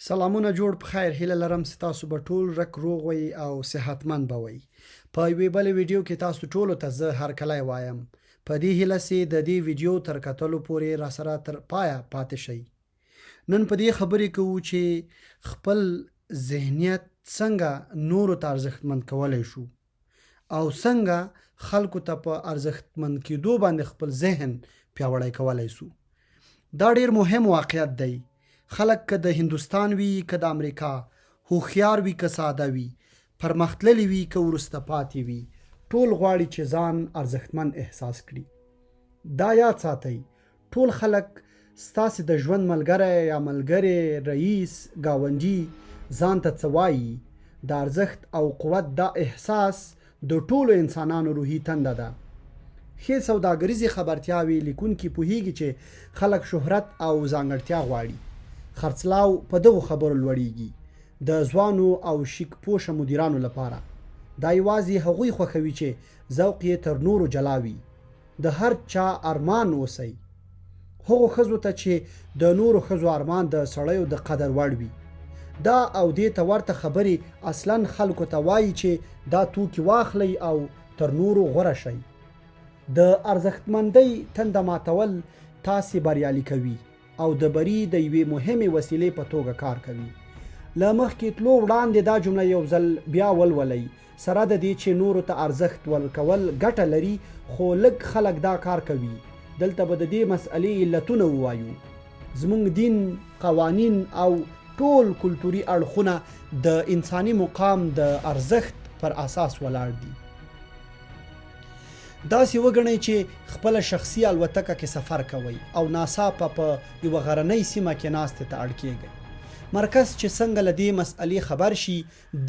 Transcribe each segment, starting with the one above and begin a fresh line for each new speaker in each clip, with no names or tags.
سلامونه جوړ په خیر هیله لرم چې تاسو به ټول رک روغ وي او صحتمند به وي. په یوې بلې ویډیو کې تاسو ټولو ته زه هرکلی وایم. په دې هیله چې د دې ویډیو تر کتلو پورې راسره تر پایه پاتې شئ. نن په دې خبرې کوو چې خپل ذهنیت څنګه نورو ته ارزښتمند کولی شو او څنګه خلکو ته په ارزښتمند کېدو باندې خپل ذهن پیاوړی کولی شو. دا ډیر مهم واقعیت دی. خلک که د هندوستان وي که د امریکا، هوښیار وي که ساده وي، پرمختللی وي که وروسته پاتې وي، ټول غواړي چې ځان ارزښتمن احساس کړي. دا یاد ساتئ، ټول خلک ستاسې د ژوند ملګری یا ملګری، رئیس، ګاونډي ځان ته څه وایي. د ارزښت او قوت دا احساس د ټولو انسانانو روحي تنده ده. ښې سوداګریزې خبرتیاوې لیکونکي پوهیږي چې خلک شهرت او ځانګړتیا غواړي. خرڅلاو په دغو خبرو لوړیږي. د ځوانو او شیک پوشه مدیرانو لپاره دا یوازې هغوی خوښوي چې ذوق یې تر نورو جلا وي. د هر چا ارمان اوسئ. هغو ښځو ته چې د نورو ښځو ارمان د سړیو د قدر وړ وي. دا او دې ته ورته خبرې اصلاً خلکو ته وایي چې دا توکي واخلئ او تر نورو غوره شئ. د ارزښتمندۍ تنده ماتول تاسې بریالي کوي او د بري د یوې مهمې وسیلې په توګه کار کوي. له مخکې تلو وړاندې دا جمله یو ځل بیا ولولئ. سره د دې چې نورو ته ارزښت ورکول ګټه لري، خو لږ خلک دا کار کوي. دلته به د دې مسئلې علتونه ووایو. زموږ دین، قوانین او ټول کلتوري اړخونه د انساني مقام د ارزښت پر اساس ولاړ دي. داسې وګڼئ چې خپله شخصي الوتکه کې سفر کوئ او ناڅاپه په یوه غرنۍ سیمه کې ناستې ته اړ کیږئ. مرکز چې څنګه له دې مسئلې خبر شي،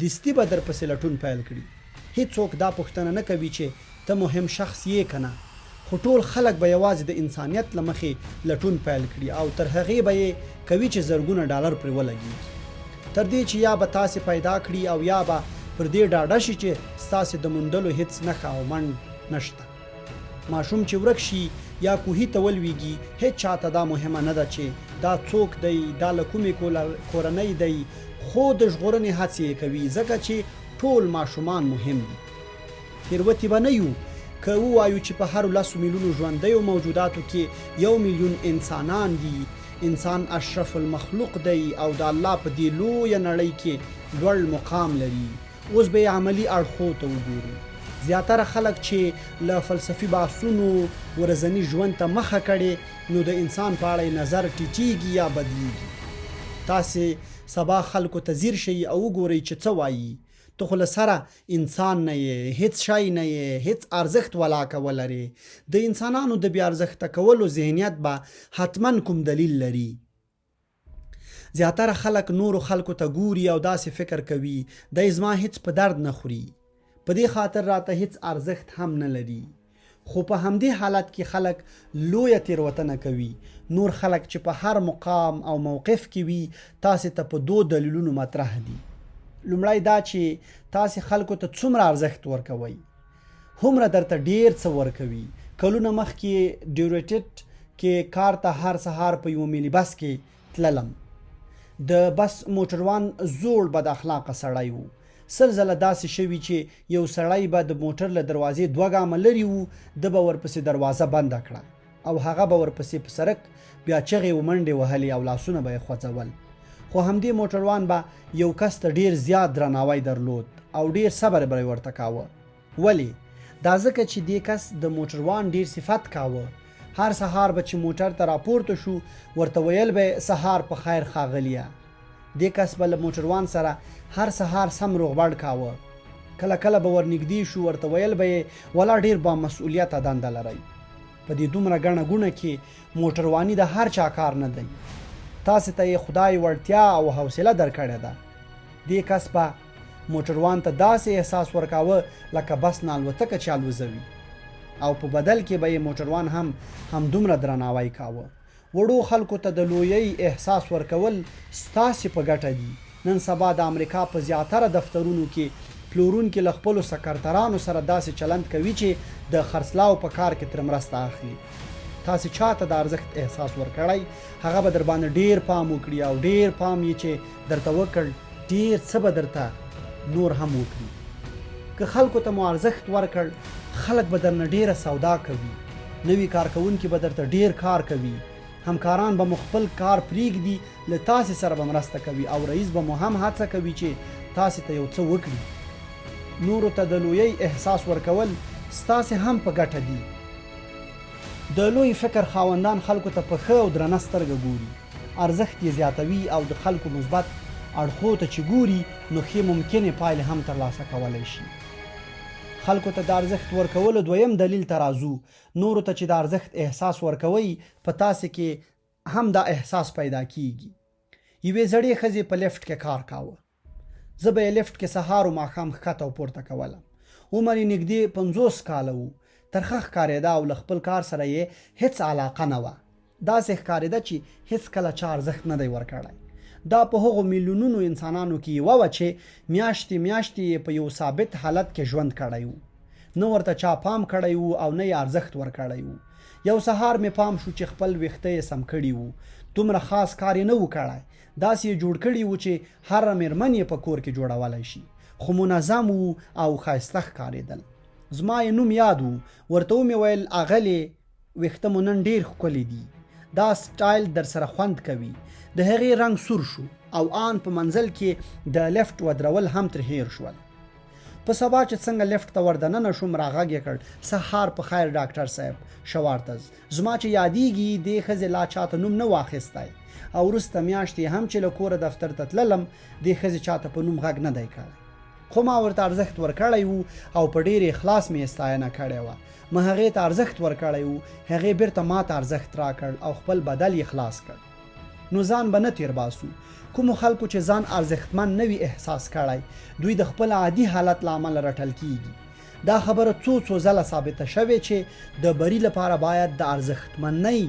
دستي به درپسې لټون پیل کړي. هیڅوک دا پوښتنه نه کوي چې ته مهم شخص یې که نه، خو ټول خلک به یوازې د انسانیت له مخې لټون پیل کړي او تر هغې به یې کوي چې زرګونه ډالر پرې ولګېږي، تر دې چې یا به تاسې پیدا کړي او یا به پر دې ډاډه شي چې ستاسې د موندلو هیڅ نښه او منډ نشته. ماشوم چې ورک شي یا کوهي ته ولویږي، هیڅ چاته دا مهمه نه ده چې دا څوک دی، دا له کومې کورنۍ دی، خو د ژغورنې هڅې یې کوي ځکه چې ټول ماشومان مهم دي. تېروتې به نه یو که ووایو چې په هرو 10 میلیونو ژوندیو موجوداتو کې 1 میلیون انسانان دي. انسان اشرف المخلوق دی او د الله په دې لویه نړۍ کې لوړ مقام لري. اوس به یې عملي اړخو ته وګورو. زیاتره خلک چې له فلسفي بحثونو ورځني ژوند ته مخه کړي، نو د انسان په اړه نظر ټیټیږي یا بدلیږي. تاسې سبا خلکو ته ځیر شئ او وګورئ چې څه وایي. ته خو له سره انسان نه یې، هیڅ شی نه یې، هیڅ ارزښت ولاکه ولرې. د انسانانو د بې ارزښته کولو ذهنیت به حتما کوم دلیل لري. زیاتره خلک نورو خلکو ته ګوري او داسې فکر کوي دی زما هیڅ په درد نه خوري، په دې خاطر راته هیڅ ارزښت هم نه لري. خو په همدې حالت کې خلک لویه تېروتنه کوي. نور خلک چې په هر مقام او موقف کې وي، تاسې ته په 2 دلیلونو مطرح دي. لومړی دا چې تاسې خلکو ته څومره ارزښت ورکوئ. هومره درته ډیر څه ورکوي. کلونه مخکې ډیورټیټ کې کار ته هر سهار په یو ملي بس کې تللم. د بس موټروان زوړ بد اخلاقه سړی و. 100 ځله داسې شوي چې یو سړی به د موټر له دروازې 2 ګامه لرې و، ده به ورپسې دروازه بنده کړه او هغه به ورپسې په سړک بیا چغې و منډې وهلې او لاسونه به یې خوځول. خو همدې موټروان به یو کس ته ډیر زیات درناوی درلود او ډیر صبر به یې ورته کاوه. ولې؟ دا ځکه چې دې کس د موټروان ډیر صفت کاوه. هر سهار به چې موټر ته راپورته شو، ورته ویل به سهار په خیر ښاغلیه. دې کس به له موټروان سره هر سهار سم روغبړ کاوه. کله کله به ورنږدې شو، ورته ویل به یې ولا ډیر با مسؤلیته دنده لرئ. په دې دومره ګڼه ګوڼه کې موټرواني د هر چا کار نه دی. تاسې ته یې خدای وړتیا او حوصله درکړې ده. دې کس به موټروان ته داسې احساس ورکاوه لکه بس نه الوتکه چې الوزوي، او په بدل کې به یې موټروان هم دومره درناوی کاوه. وړو خلکو ته د لویۍ احساس ورکول ستاسې په ګټه دي. نن سبا د امریکا په زیاتره دفترونو کې پلورونکي له خپلو سکرترانو سره داسې چلند کوي چې د خرڅلاو په کار کې تر مرسته اخلي. تاسې چاته د ارزښت احساس ورکړی هغه به در باندې ډیر پام وکړي او ډیر پام یې چې درته وکړ ډیر څه به درته نور هم وکړي که خلکو ته مو ارزښت ورکړ خلک به درنه ډیره سودا کوي نوي کارکوونکي به درته ډیر کار کوي همکاران به مو خپل کار پریږدي له تاسې سره به مرسته کوي او رئیس به مو هم هڅه کوي چې تاسې ته یو څه وکړي نورو ته د لویۍ احساس ورکول ستاسې هم په ګټه دي د لوی فکر خاوندان خلکو ته په ښه او درنه سترګه ګوري ارزښت یې زیاتوي او د خلکو مثبت اړخو ته چې ګوري نو ښې ممکنې پایلې هم ترلاسه کولی شي خلکو ته د ارزښت ورکولو دویم دلیل ته راځو نورو ته چې د ارزښت احساس ورکوي په تاسې کې هم دا احساس پیدا کیږي یوې زړې ښځې په لفټ کې کار کاوه زه به یې لفټ کې سهار و ماښام ښکته او پورته کولم عمر یې نږدې 50 کاله و ترخه ښکارېده او له خپل کار سره یې هیڅ علاقه نه وه داسې ښکارېده چې هیڅ کله چا ارزښت نه دی ورکړی دا په هغو میلیونونو انسانانو کې یوه وه چې میاشتې میاشتې یې په یو ثابت حالت کې ژوند کړی و نه ورته چا پام کړی و او نه یې ارزښت ورکړی و یو سهار مې پام شو چې خپل ویښته یې سم کړي وو دومره خاص کار یې نه و کړی داسې یې جوړ کړي وو چې هره مېرمن یې په کور کې جوړولی شي خو منظم و او ښایسته ښکارېدل زما یې نوم یاد و ورته ومې ویل اغلې ویښته مو نن ډېر ښکلي دي دا سټایل در سره خوند کوي د هغې رنګ سور شو او آن په منزل کې د لفټ ودرول هم تر هیر شول په سبا چې څنګه لفټ ته وردننه شوم راغږ یې کړ سهار په خیر ډاکټر صاحب شوارتز زما چې یادیږي دې ښځې لا چاته نوم نه واخیستی او وروسته میاشتې هم چې له کوره دفتر ته تللم دې ښځې چاته په نوم غږ نه دی کړی خو ما ورته ارزښت ورکړی وو او په ډېر اخلاص مې ستاینه کړې وه ما هغې ته ارزښت ورکړی وو هغې بیرته ما ته ارزښت راکړ او خپل بدل یې خلاص کړ نو ځان به نه تیر باسو کومو خلکو چې ځان ارزښتمن نه وي احساس کړی دوی د خپل عادي حالت له امله رټل کیږي دا خبره څو ځله ثابته شوې چې د بری لپاره باید د ارزښتمنۍ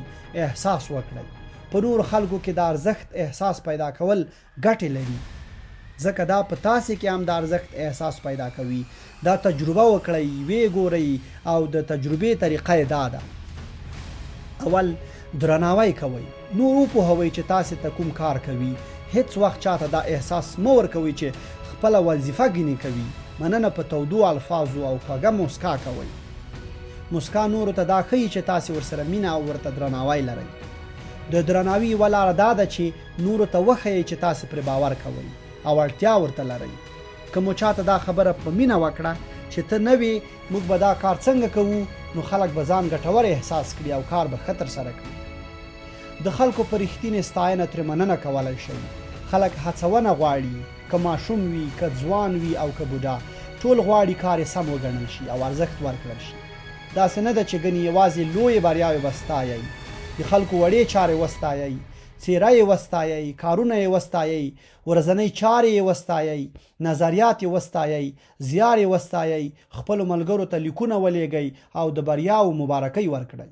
احساس وکړئ په نورو خلکو کې د ارزښت احساس پیدا کول ګټې لري ځکه دا په تاسې کې هم د ارزښت احساس پیدا کوي دا تجربه وکړئ ویې ګورئ او د تجربې طریقه یې دا ده اول درناوی کوئ نور وپوهوئ چې تاسې ته کوم کار کوي هیڅ وخت چاته دا احساس مه ورکوئ چې خپله وظیفه ګڼې کوي مننه په تودو الفاظو او خوږه موسکا کوئ موسکا نورو ته دا ښیي چې تاسې ورسره مینه او ورته درناوی لرئ د درناوي یوه لاره دا ده چې نورو ته وښیئ چې تاسې پرې باور کوئ او اړتیا ورته لرئ که مو چاته دا خبره په مینه وکړه چې ته نه وې موږ به دا کار څنګه کوو نو خلک به ځان ګټور احساس کړي او کار به ښه ترسره کړي د خلکو په رښتینې ستاینه ترې مننه کولی شئ خلک هڅونه غواړي که ماشوم وي که ځوان وي او که بوډا ټول غواړي کار یې سم وګڼل شي او ارزښت ورکړل شي داسې نه ده چې ګنې یوازې لویې بریاوې به ستایئ د خلکو وړې چارې وستایئ څیره یې وستایئ کارونه یې وستایئ ورځنۍ چارې یې وستایئ نظریات یې وستایئ زیار یې وستایئ خپلو ملګرو ته لیکونه ولېږئ او د بریاو مبارکۍ ورکړئ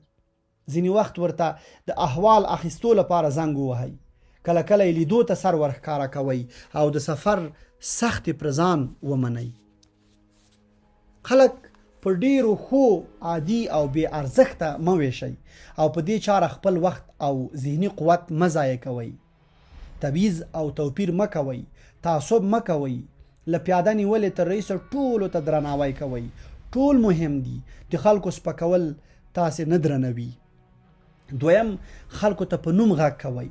ځینې وخت ورته د احوال اخیستو لپاره زنګ ووهئ کله کله یې لیدو ته سر ورښکاره کوئ او د سفر سختې پر ځان ومنئ خلک په ډیرو ښو عادي او بې ارزښته مه ویشئ او په دې چاره خپل وخت او ذهني قوت مه ضایع کوئ تبعیض او توپیر مه کوئ تعصب مه کوئ له پیاده نیولې تر رئیسه ټولو ته درناوی کوئ ټول مهم دي د خلکو سپکول تاسې نه درنوي دویم خلکو ته په نوم غږ کوئ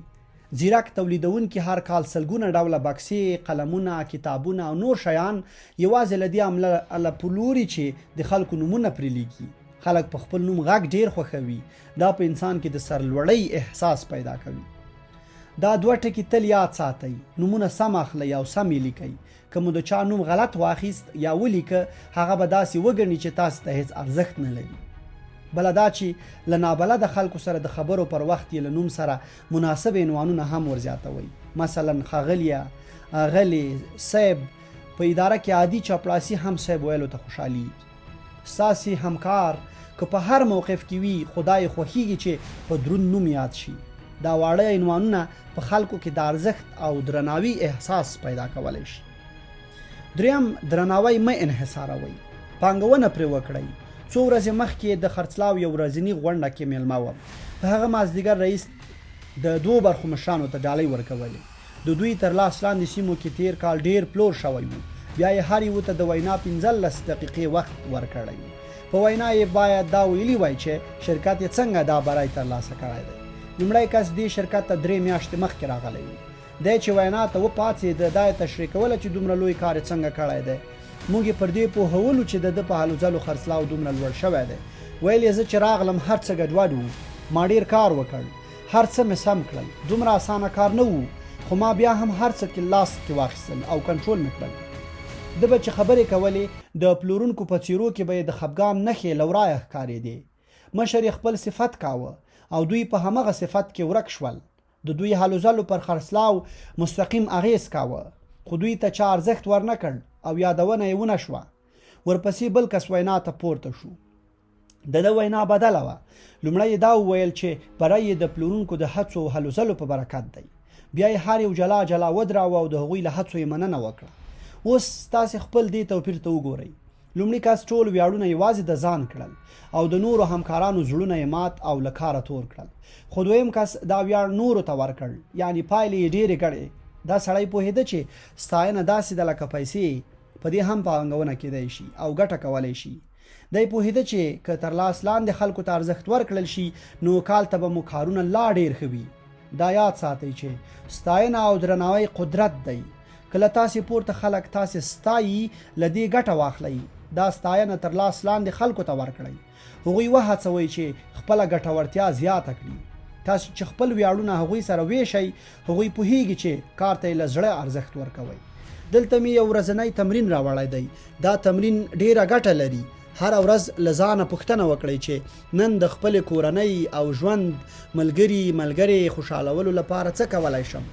ځیرک تولیدونکي هر کال سلګونه ډوله بکسې قلمونه کتابونه او نور شیان یوازې له دې عمله پلوري چې د خلکو نومونه پرې لیکي خلک په خپل نوم غږ ډیر خوښوي دا په انسان کې د سرلوړۍ احساس پیدا کوي دا دوه ټکي تل یاد ساتئ نومونه سم اخلئ او سم یې لیکئ که مو د چا نوم غلط واخیست یا ولیکه هغه به داسې وګڼي چې تاسو ته هیڅ ارزښت نه لري بله دا چې له نابلده خلکو سره د خبرو پر وخت یې له نوم سره مناسب عنوانونه هم ورزیاتوئ مثلا ښاغلیه اغلې صیب په اداره کې عادي چاپړاسي هم صیب ویلو ته خوشحالي ستاسې همکار که په هر موقف کې وي خدای خوښیږي چې په دروند نوم یاد شي دا واړه عنوانونه په خلکو کې د ارزښت او درناوي احساس پیدا کولی شي دریم درناوی مه انحصاروئ پانګونه پرې وکړئ څو ورځې مخکې د خرڅلاو یو ورځنی غونډه کې میلمه وم. په هغه مازدیګر رئیس د 2 برخو مشرانو ته ډالۍ ورکولې. د دوی تر لاس لاندې سیمو کې تیر کال ډیر پلور شوی و. بیا یې هر یو ته د وینا 15 دقیقې وخت ورکړی. په وینا یې باید دا ویلي وای چې شرکت یې څنګه دا برای ترلاسه کړی دی. لومړی کس دې شرکت ته 3 میاشتې مخکې راغلی و. دی چې وینا ته وپاڅېد دا یې تشریح کوله چې دومره لوی کار یې څنګه کړی دی. موږ یې پر دې پوهولو چې د په هلو ځلو خرڅلاو دومره لوړ شوی دی. ویل یې زه چې راغلم هر څه ګډوډ و. ما ډیر کار وکړ. هر څه مې سم کړل. دومره اسانه کار نه و. خو ما بیا هم هر څه کې لاس کې واخیستل او کنټرول مې کړل. د به چې خبرې کولې د پلورونکو په څیرو کې به د خفګان نښې لورایه ښکارېدې. مشر یې خپل صفت کاوه او دوی په همغه صفت کې ورک شول. د دوی هلو ځلو پر خرڅلاو مستقیم اغیز کاوه خو دوی ته چا ارزښت ورنکړ او یادونه یې ونه شوه. ورپسې بل کس وینا ته پورته شو. د وینا بدله وه. لومړی دا وویل چې برای د پلورونکو د هڅو هلو ځلو په برکت دی. بیا یې هر یو جلا جلا ودراوه او د هغوی له هڅو یې مننه وکړه. اوس تاسې خپل دې توپیر ته وګورئ. لومړي کس ټول ویاړونه یوازې د ځان کړل او د نورو همکارانو زړونه یې مات او له کاره تور کړل. خو دویم کس دا ویاړ نورو ته ورکړ، یعنی پایلې یې ډېرې ګڼې. دا سړی پوهېده چې ستاینه داسې ده لکه پیسې، په دې هم پانګونه کېدای شي او ګټه کولی شي. دی پوهېده چې که تر لاس لاندې خلکو ته ارزښت ورکړل شي نو کال ته به مو کارونه لا ډېر ښه وي. دا یاد ساتئ چې ستاینه او درناوی قدرت دی. کله تاسې پورته خلک تاسې ستایي له دې ګټه واخلئ. دا ستاینه تر لاس لاندې خلکو ته ورکړئ. هغوی وهڅوئ چې خپله ګټورتیا زیاته کړي. تاسو چې خپل ویاړونه هغوی سره ویشئ، هغوی پوهیږي چې کار ته یې له زړه ارزښت ورکوئ. دلته مې یو ورځنی تمرین راوړی دی. دا تمرین ډیره ګټه لري. هر ورځ له ځانه پوښتنه وکړئ چې نن د خپلې کورنۍ او ژوند ملګري خوشحالولو لپاره څه کولی شم.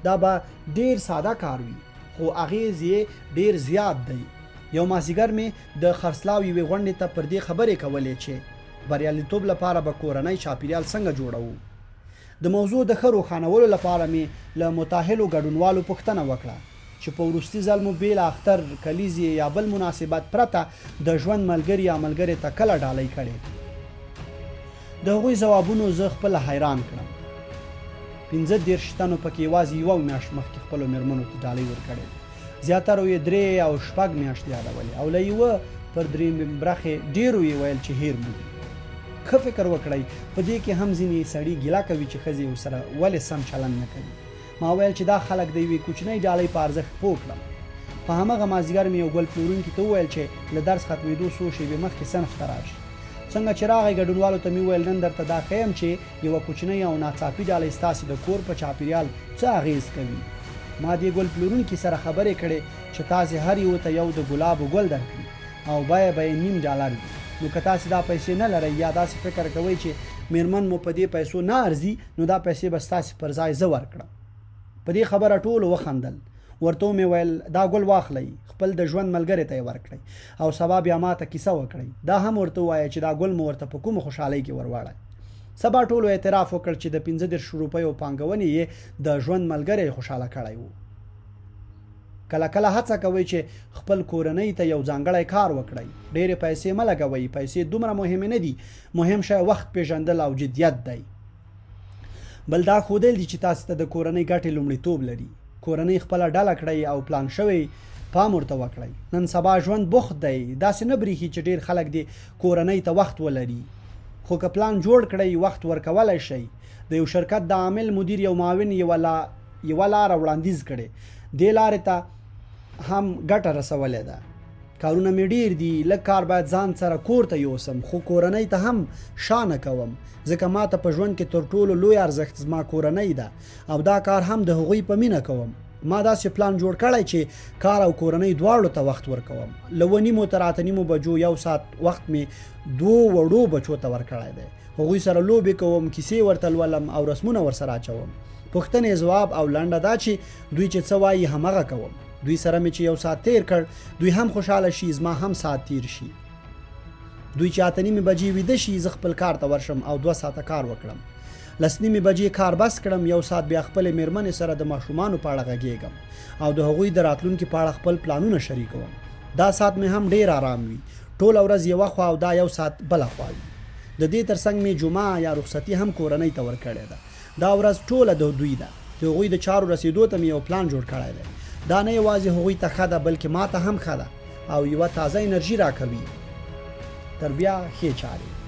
دا به ډیر ساده کار وي خو اغیز یې ډیر زیات دی. یو مازدیګر مې د خرڅلاو یوې غونډې ته پر دې خبرې کولې چې بریالیتوب لپاره به کورنۍ چاپیریال څنګه جوړوو. د موضوع د ښه روښانولو لپاره مې له متأهلو ګډونوالو پوښتنه وکړه چې په وروستي ځل مو بې له اختر، کلیزې یا بل مناسبت پرته د ژوند ملګري یا ملګرې ته کله ډالۍ کړې. د هغوی ځوابونو زه خپله حیران کړم. 15 تنو پکې یوازې یوه میاشت مخکې خپلو مېرمنو ته ډالۍ ورکړې. زیاترو یې 3 او 6 میاشتې یادولې او له یوه پر 3 برخې ډېرو یې ویل چې هیر مو دي. ښه فکر وکړئ. په دې کې هم ځینې سړي ګیله کوي چې ښځې ورسره ولې سم چلند نه کوي. ما ویل چې دا خلک د یوې کوچنۍ ډالۍ په ارزښت پوه کړم. په همغه مازدیګر مې یو ګل پلورونکي ته وویل چې له درس ختمېدو څو شېبې مخکې صنف ته راشي. څنګه چې راغی ګډونوالو ته مې وویل نن درته دا ښیم چې یوه کوچنۍ او ناڅاپي ډالۍ ستاسې د کور په چاپیریال څه اغېز کوي. ما دې ګل پلورونکي سره خبرې کړې چې تاسې هر یو ته یو د ګلابو ګل درکړي او بیه به یې $9 وي. نو که تاسې دا پیسې نه لرئ یا داسې فکر کوئ چې مېرمن مو په دې پیسو نه ارزي نو دا پیسې به ستاسې پر ځای زه ورکړم. په دې خبره ټولو وخندل. ورته مې ویل دا ګل واخلئ، خپل د ژوند ملګري ته یې ورکړئ او سبا بیا ماته کیسه وکړئ. دا هم ورته ووایه چې دا ګل مو ورته په کومه خوشحالۍ کې ورواړئ. سبا ټولو اعتراف وکړ چې د 15 روپیو پانګونې یې د ژوند ملګری خوشحاله کړی و. کله کله هڅه کوئ چې خپل کورنۍ ته یو ځانګړی کار وکړئ. ډېرې پیسې مه لګوئ. پیسې دومره مهمې نه دي. مهم شی وخت پیژندل او جدیت دی. بل دا ښودل دي چې تاسو ته د کورنۍ ګټې لومړیتوب لري. کورنۍ خپله ډله کړئ او پلان شوی پام ورته وکړئ. نن سبا ژوند بوخت دی. داسې نه بریښي چې ډېر خلک دې کورنۍ ته وخت ولري. خو که پلان جوړ کړئ وخت ورکولی شئ. د یو شرکت د عامل مدیر یو معاون یوه لاره وړاندیز کړې. دې لارې ته هم ګټه رسولې ده. کارونه مې ډیر دي، لږ کار باید ځان سره کور ته یوسم خو کورنۍ ته هم شانه کوم ځکه ما ته په ژوند کې تر ټولو لوی ارزښت زما کورنۍ ده او دا کار هم د هغوی په مینه کوم. ما داسې پلان جوړ کړی چې کار او کورنۍ دواړو ته وخت ورکوم. له 9:30 بجو 1 ساعت وخت مې 2 وړو بچو ته ورکړی دی. هغوی سره لوبې کوم، کیسې ورته لولم او رسمونه ورسره اچوم. پوښتنې ځواب او لنډه دا چې دوی چې څه وایي همغه کوم. دوی سره مې چې 1 ساعت تیر کړ دوی هم خوشحاله شي، زما هم ساعت تیر شي. دوی چې 8:30 بجې ویده شي زه خپل کار ته ورشم او 2 ساعته کار وکړم. 10:30 بجې کار بس کړم، 1 ساعت بیا خپلې مېرمنې سره د ماشومانو په اړه غږېږم او د هغوی د راتلونکي په اړه خپل پلانونه شریکوم. دا ساعت مې هم ډیر آرام وي. ټوله ورځ یوه خوا او دا یو ساعت بله خوا وي. د دې ترڅنګ مې جمعه یا رخصتي هم کورنۍ ته ورکړې ده. دا ورځ ټوله د دوی ده. د هغوی د چارو رسیدو ته مې یو پلان جوړ کړی دی. دا نه یوازې هغوی ته ښه ده بلکې ما ته هم ښه ده او یوه تازه انرژي راکوي. تر بیا ښې چارې.